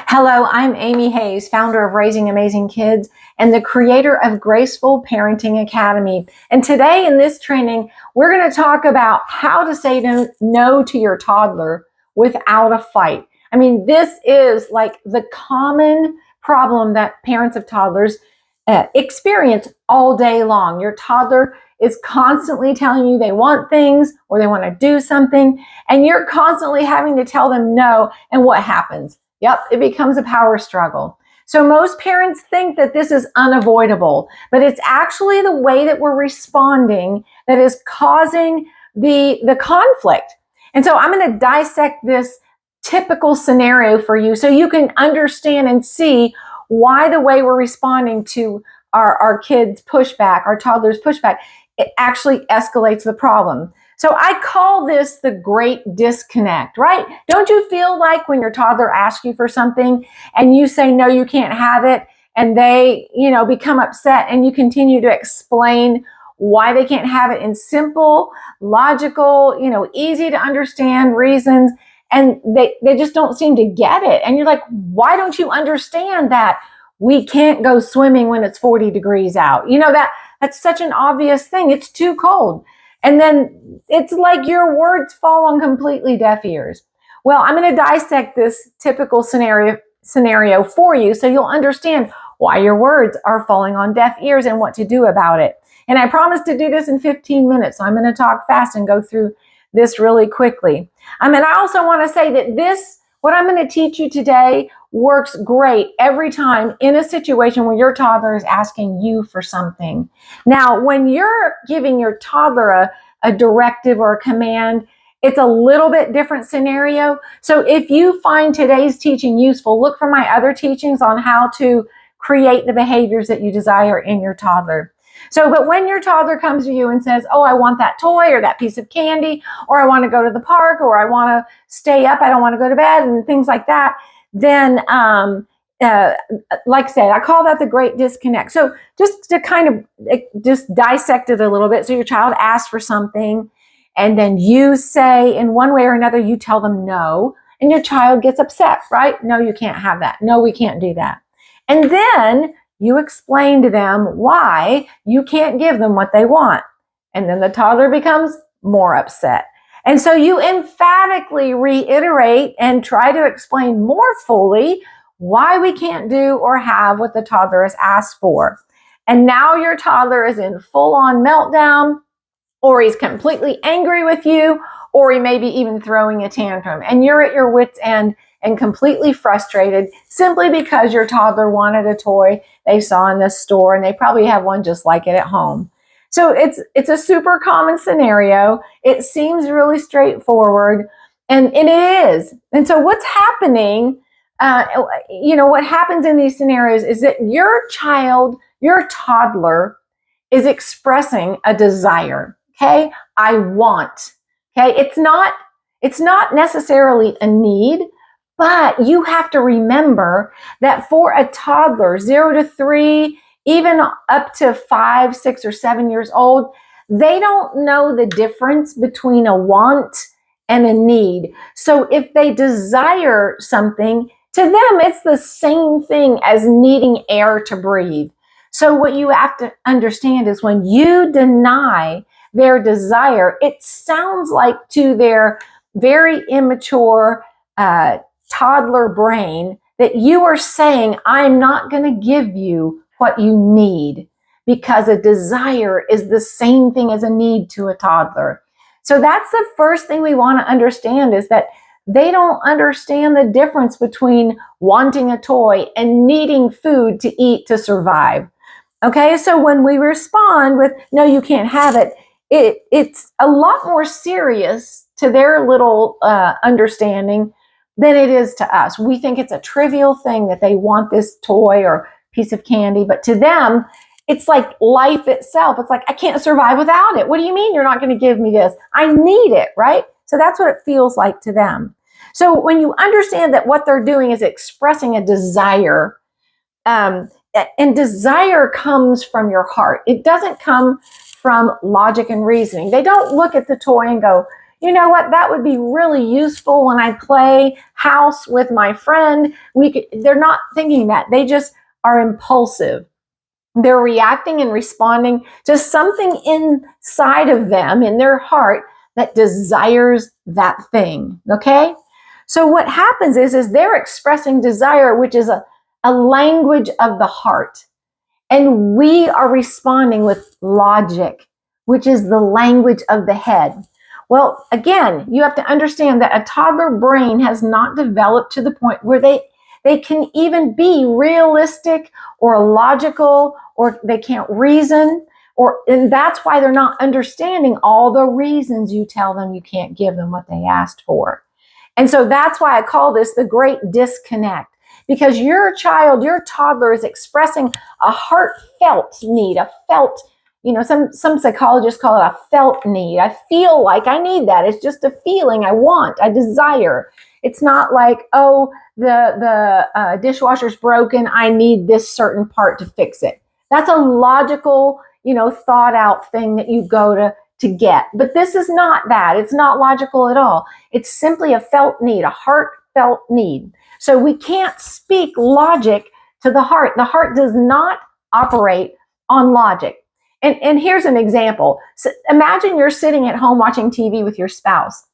Hello, I'm Amy Hayes, founder of Raising Amazing Kids and the creator of Graceful Parenting Academy. And today in this training, we're going to talk about how to say no to your toddler without a fight. I mean, this is like the common problem that parents of toddlers experience all day long. Your toddler is constantly telling you they want things or they want to do something, and you're constantly having to tell them no. And what happens? Yep, it becomes a power struggle. So most parents think that this is unavoidable, but it's actually the way that we're responding that is causing the conflict. And so I'm going to dissect this typical scenario for you so you can understand and see why the way we're responding to our kids' pushback, our toddlers' pushback, it actually escalates the problem. So I call this the great disconnect, right? Don't you feel like when your toddler asks you for something and you say, no, you can't have it, and they, become upset, and you continue to explain why they can't have it in simple, logical, easy to understand reasons, and they just don't seem to get it. And you're like, why don't you understand that we can't go swimming when it's 40 degrees out? That's such an obvious thing. It's too cold. And then it's like your words fall on completely deaf ears. Well, I'm going to dissect this typical scenario for you so you'll understand why your words are falling on deaf ears and what to do about it. And I promise to do this in 15 minutes, so I'm going to talk fast and go through this really quickly. And I also want to say that what I'm going to teach you today works great every time in a situation where your toddler is asking you for something. Now, when you're giving your toddler a directive or a command, it's a little bit different scenario. So if you find today's teaching useful, look for my other teachings on how to create the behaviors that you desire in your toddler. But when your toddler comes to you and says, oh, I want that toy or that piece of candy, or I want to go to the park, or I want to stay up, I don't want to go to bed, and things like that, then like I said, I call that the great disconnect. So just to kind of just dissect it a little bit. So your child asks for something, and then you say in one way or another, you tell them no, and your child gets upset, right? No, you can't have that. No, we can't do that. And then you explain to them why you can't give them what they want. And then the toddler becomes more upset. And so you emphatically reiterate and try to explain more fully why we can't do or have what the toddler has asked for. And now your toddler is in full-on meltdown, or he's completely angry with you, or he may be even throwing a tantrum. And you're at your wit's end and completely frustrated simply because your toddler wanted a toy they saw in the store, and they probably have one just like it at home. So it's a super common scenario. It seems really straightforward, and it is. And so what's happening, what happens in these scenarios is that your toddler is expressing a desire. Okay, I want. Okay, it's not necessarily a need, but you have to remember that for a toddler, 0 to 3, even up to 5, 6, or 7 years old, they don't know the difference between a want and a need. So if they desire something, to them, it's the same thing as needing air to breathe. So what you have to understand is when you deny their desire, it sounds like to their very immature toddler brain that you are saying, I'm not going to give you what you need, because a desire is the same thing as a need to a toddler. So that's the first thing we want to understand, is that they don't understand the difference between wanting a toy and needing food to eat to survive. Okay, so when we respond with, no, you can't have it, it's a lot more serious to their little understanding than it is to us. We think it's a trivial thing that they want this toy or piece of candy, but to them, it's like life itself. It's like, I can't survive without it. What do you mean you're not going to give me this? I need it, right? So that's what it feels like to them. So when you understand that what they're doing is expressing a desire, and desire comes from your heart. It doesn't come from logic and reasoning. They don't look at the toy and go, you know what, that would be really useful when I play house with my friend. They're not thinking that. They just are impulsive. They're reacting and responding to something inside of them, in their heart, that desires that thing. Okay? So what happens is they're expressing desire, which is a language of the heart. And we are responding with logic, which is the language of the head. Well, again, you have to understand that a toddler brain has not developed to the point where they can even be realistic or logical, or they can't reason, and that's why they're not understanding all the reasons you tell them you can't give them what they asked for. And so that's why I call this the great disconnect, because your child, your toddler, is expressing a heartfelt need, a felt, some psychologists call it a felt need. I feel like I need that. It's just a feeling I want, I desire. It's not like, oh, the dishwasher's broken, I need this certain part to fix it. That's a logical, thought out thing that you go to get. But this is not that. It's not logical at all. It's simply a felt need, a heartfelt need. So we can't speak logic to the heart. The heart does not operate on logic. And here's an example. So imagine you're sitting at home watching TV with your spouse,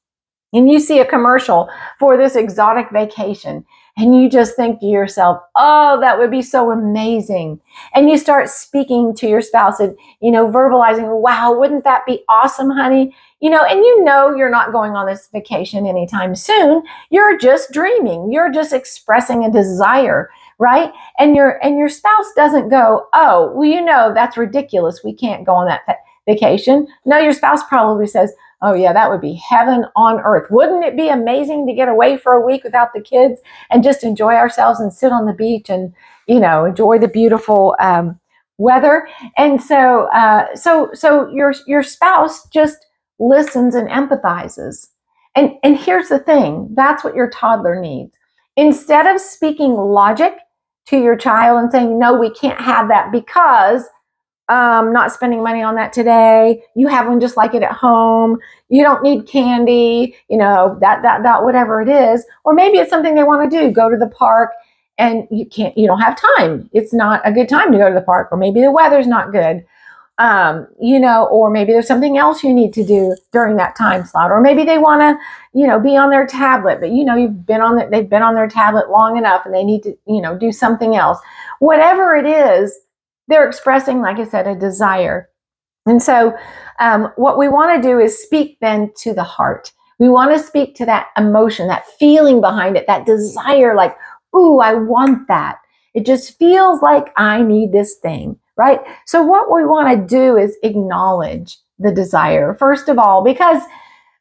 and you see a commercial for this exotic vacation, and you just think to yourself, oh, that would be so amazing. And you start speaking to your spouse and, verbalizing, wow, wouldn't that be awesome, honey? And you're not going on this vacation anytime soon. You're just dreaming. You're just expressing a desire, right? And your spouse doesn't go, oh, well, that's ridiculous. We can't go on that vacation. No, your spouse probably says, oh yeah, that would be heaven on earth. Wouldn't it be amazing to get away for a week without the kids and just enjoy ourselves and sit on the beach and, enjoy the beautiful weather? And so your spouse just listens and empathizes. And here's the thing, that's what your toddler needs. Instead of speaking logic to your child and saying, no, we can't have that because not spending money on that today. You have one just like it at home. You don't need candy, that whatever it is. Or maybe it's something they want to do, go to the park, and you don't have time. It's not a good time to go to the park, or maybe the weather's not good. Or maybe there's something else you need to do during that time slot, or maybe they want to, be on their tablet, but they've been on their tablet long enough and they need to, do something else. Whatever it is, they're expressing, like I said, a desire. And so what we want to do is speak then to the heart. We want to speak to that emotion, that feeling behind it, that desire, like, ooh, I want that. It just feels like I need this thing, right? So what we want to do is acknowledge the desire, first of all, because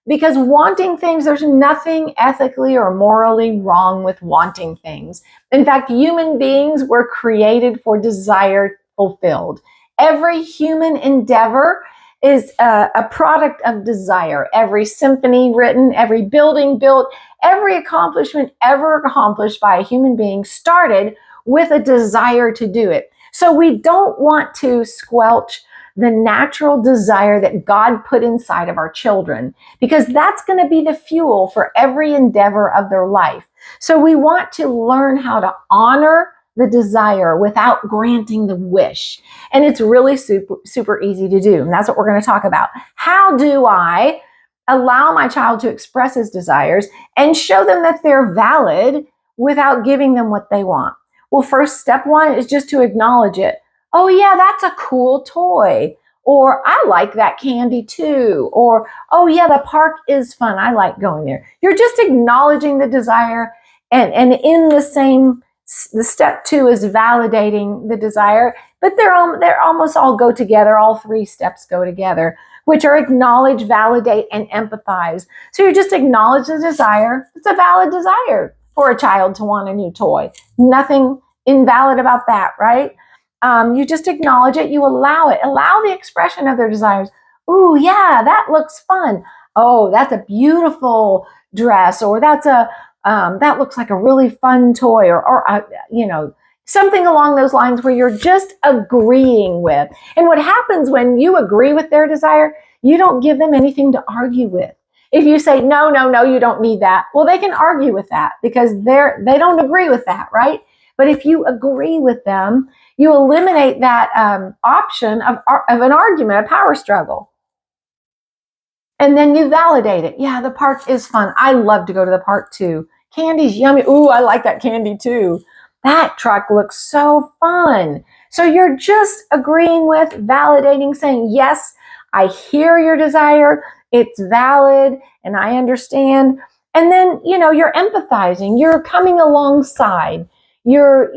wanting things, there's nothing ethically or morally wrong with wanting things. In fact, human beings were created for desire fulfilled. Every human endeavor is a product of desire. Every symphony written, every building built, every accomplishment ever accomplished by a human being started with a desire to do it. So we don't want to squelch the natural desire that God put inside of our children, because that's going to be the fuel for every endeavor of their life. So we want to learn how to honor the desire without granting the wish. And it's really super easy to do. And that's what we're going to talk about. How do I allow my child to express his desires and show them that they're valid without giving them what they want? Well, first, step one is just to acknowledge it. Oh yeah, that's a cool toy. Or I like that candy too. Or, oh yeah, the park is fun. I like going there. You're just acknowledging the desire, and in the step two is validating the desire, but they're almost all go together. All three steps go together, which are acknowledge, validate, and empathize. So you just acknowledge the desire. It's a valid desire for a child to want a new toy. Nothing invalid about that, right? You just acknowledge it. You allow it. Allow the expression of their desires. Ooh, yeah, that looks fun. Oh, that's a beautiful dress, or that looks like a really fun toy, or something along those lines where you're just agreeing with. And what happens when you agree with their desire, you don't give them anything to argue with. If you say, no, no, no, you don't need that, well, they can argue with that because they don't agree with that, right? But if you agree with them, you eliminate that option of an argument, a power struggle. And then you validate it. Yeah, the park is fun. I love to go to the park too. Candy's yummy. Ooh, I like that candy too. That truck looks so fun. So you're just agreeing with, validating, saying, yes, I hear your desire. It's valid and I understand. And then, you're empathizing. You're coming alongside. You're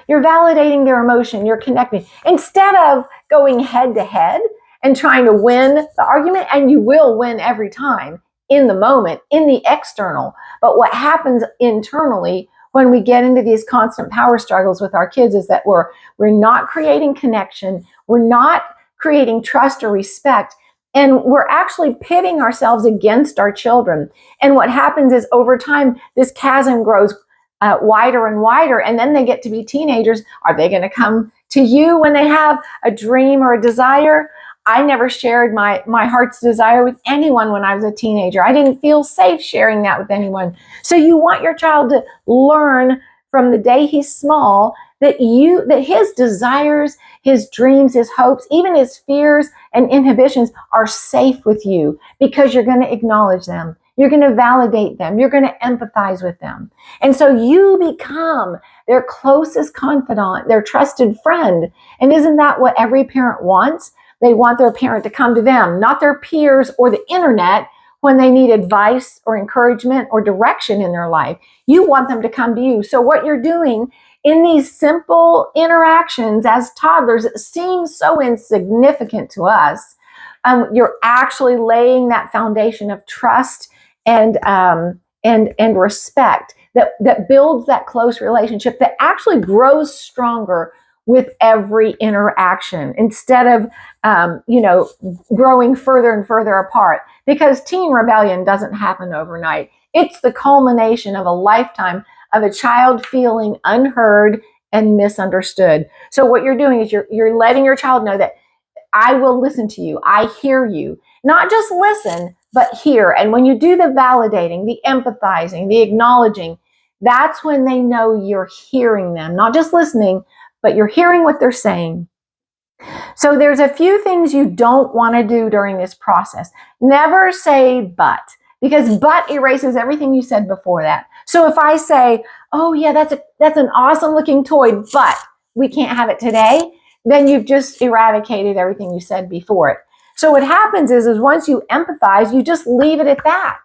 validating their emotion. You're connecting instead of going head to head and trying to win the argument. And you will win every time in the moment, in the external. But what happens internally when we get into these constant power struggles with our kids is that we're not creating connection. We're not creating trust or respect. And we're actually pitting ourselves against our children. And what happens is over time, this chasm grows wider and wider, and then they get to be teenagers. Are they going to come to you when they have a dream or a desire? I never shared my heart's desire with anyone when I was a teenager. I didn't feel safe sharing that with anyone. So you want your child to learn from the day he's small that his desires, his dreams, his hopes, even his fears and inhibitions are safe with you because you're going to acknowledge them. You're going to validate them. You're going to empathize with them. And so you become their closest confidant, their trusted friend. And isn't that what every parent wants? They want their parent to come to them, not their peers or the internet when they need advice or encouragement or direction in their life. You want them to come to you. So what you're doing in these simple interactions as toddlers, it seems so insignificant to us. You're actually laying that foundation of trust and respect that builds that close relationship that actually grows stronger with every interaction instead of growing further and further apart, because teen rebellion doesn't happen overnight. It's the culmination of a lifetime of a child feeling unheard and misunderstood. So what you're doing is you're letting your child know that I will listen to you. I hear you. Not just listen, but hear. And when you do the validating, the empathizing, the acknowledging, that's when they know you're hearing them, not just listening, but you're hearing what they're saying. So there's a few things you don't want to do during this process. Never say but, because but erases everything you said before that. So if I say, oh yeah, that's an awesome looking toy, but we can't have it today, then you've just eradicated everything you said before it. So what happens is once you empathize, you just leave it at that.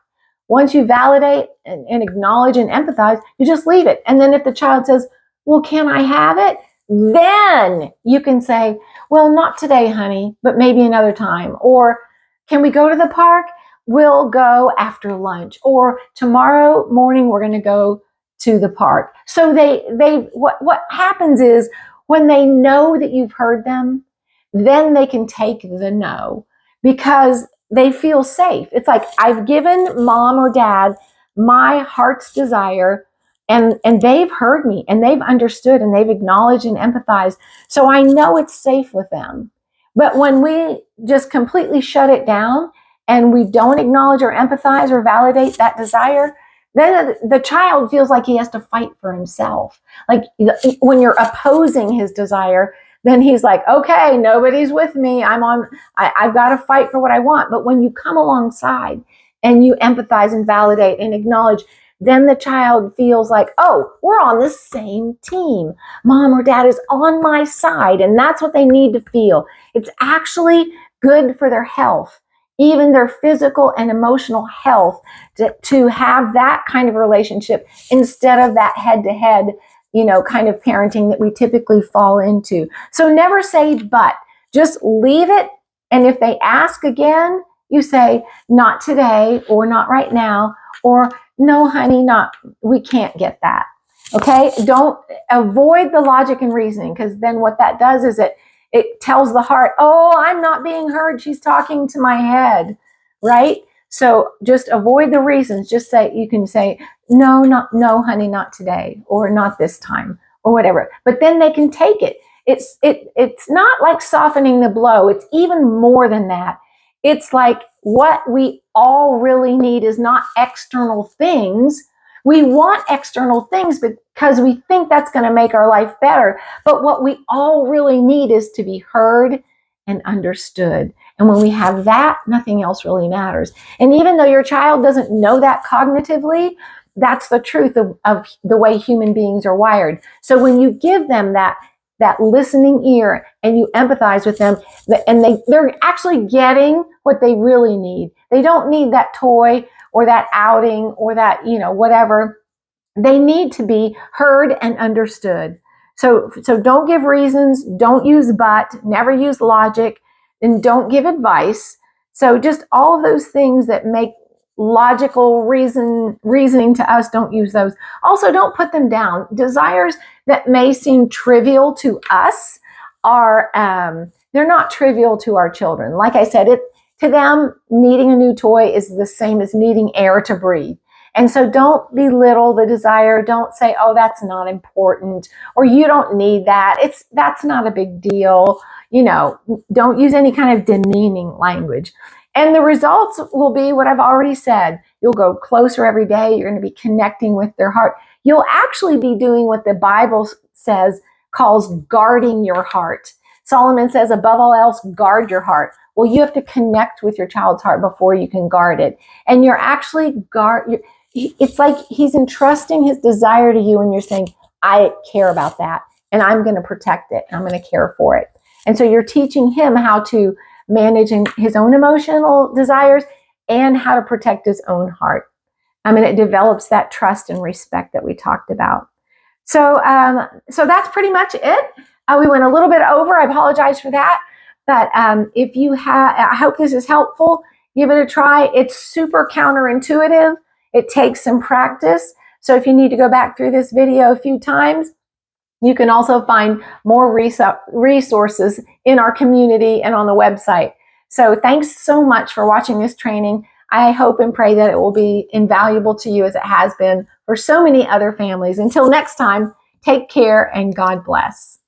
Once you validate and acknowledge and empathize, you just leave it. And then if the child says, well, can I have it? Then you can say, well, not today, honey, but maybe another time. Or can we go to the park? We'll go after lunch. Or tomorrow morning, we're going to go to the park. So what happens is when they know that you've heard them, then they can take the no because they feel safe. It's like, I've given mom or dad my heart's desire, and they've heard me and they've understood and they've acknowledged and empathized. So I know it's safe with them. But when we just completely shut it down and we don't acknowledge or empathize or validate that desire, then the child feels like he has to fight for himself. Like when you're opposing his desire, then he's like, okay, nobody's with me. I've got to fight for what I want. But when you come alongside and you empathize and validate and acknowledge, then the child feels like, oh, we're on the same team. Mom or dad is on my side, and that's what they need to feel. It's actually good for their health, even their physical and emotional health, to have that kind of relationship instead of that head-to-head, kind of parenting that we typically fall into. So never say but, just leave it. And if they ask again, you say, not today, or not right now, or no, honey, we can't get that. Okay? Don't avoid the logic and reasoning, because then what that does is it tells the heart, oh, I'm not being heard. She's talking to my head, right? So just avoid the reasons. You can say, no, honey, not today, or not this time, or whatever. But then they can take it. It's not like softening the blow. It's even more than that. It's like what we all really need is not external things. We want external things because we think that's going to make our life better. But what we all really need is to be heard and understood. And when we have that, nothing else really matters. And even though your child doesn't know that cognitively, that's the truth of the way human beings are wired. So when you give them that listening ear and you empathize with them, and they're actually getting what they really need. They don't need that toy or that outing or that, whatever. They need to be heard and understood. So don't give reasons, don't use but, never use logic, and don't give advice. So just all of those things that make logical reasoning to us, don't use those. Also, don't put them down. Desires that may seem trivial to us are they're not trivial to our children. Like I said, to them, needing a new toy is the same as needing air to breathe. And so don't belittle the desire. Don't say, oh, that's not important, or you don't need that. That's not a big deal. Don't use any kind of demeaning language. And the results will be what I've already said. You'll go closer every day. You're going to be connecting with their heart. You'll actually be doing what the Bible calls guarding your heart. Solomon says, above all else, guard your heart. Well, you have to connect with your child's heart before you can guard it. And you're actually it's like he's entrusting his desire to you, and you're saying, I care about that, and I'm going to protect it, and I'm going to care for it. And so you're teaching him how to manage his own emotional desires and how to protect his own heart. It develops that trust and respect that we talked about. So that's pretty much it. We went a little bit over. I apologize for that. But I hope this is helpful. Give it a try. It's super counterintuitive. It takes some practice. So if you need to go back through this video a few times, you can also find more resources in our community and on the website. So thanks so much for watching this training. I hope and pray that it will be invaluable to you as it has been for so many other families. Until next time, take care and God bless.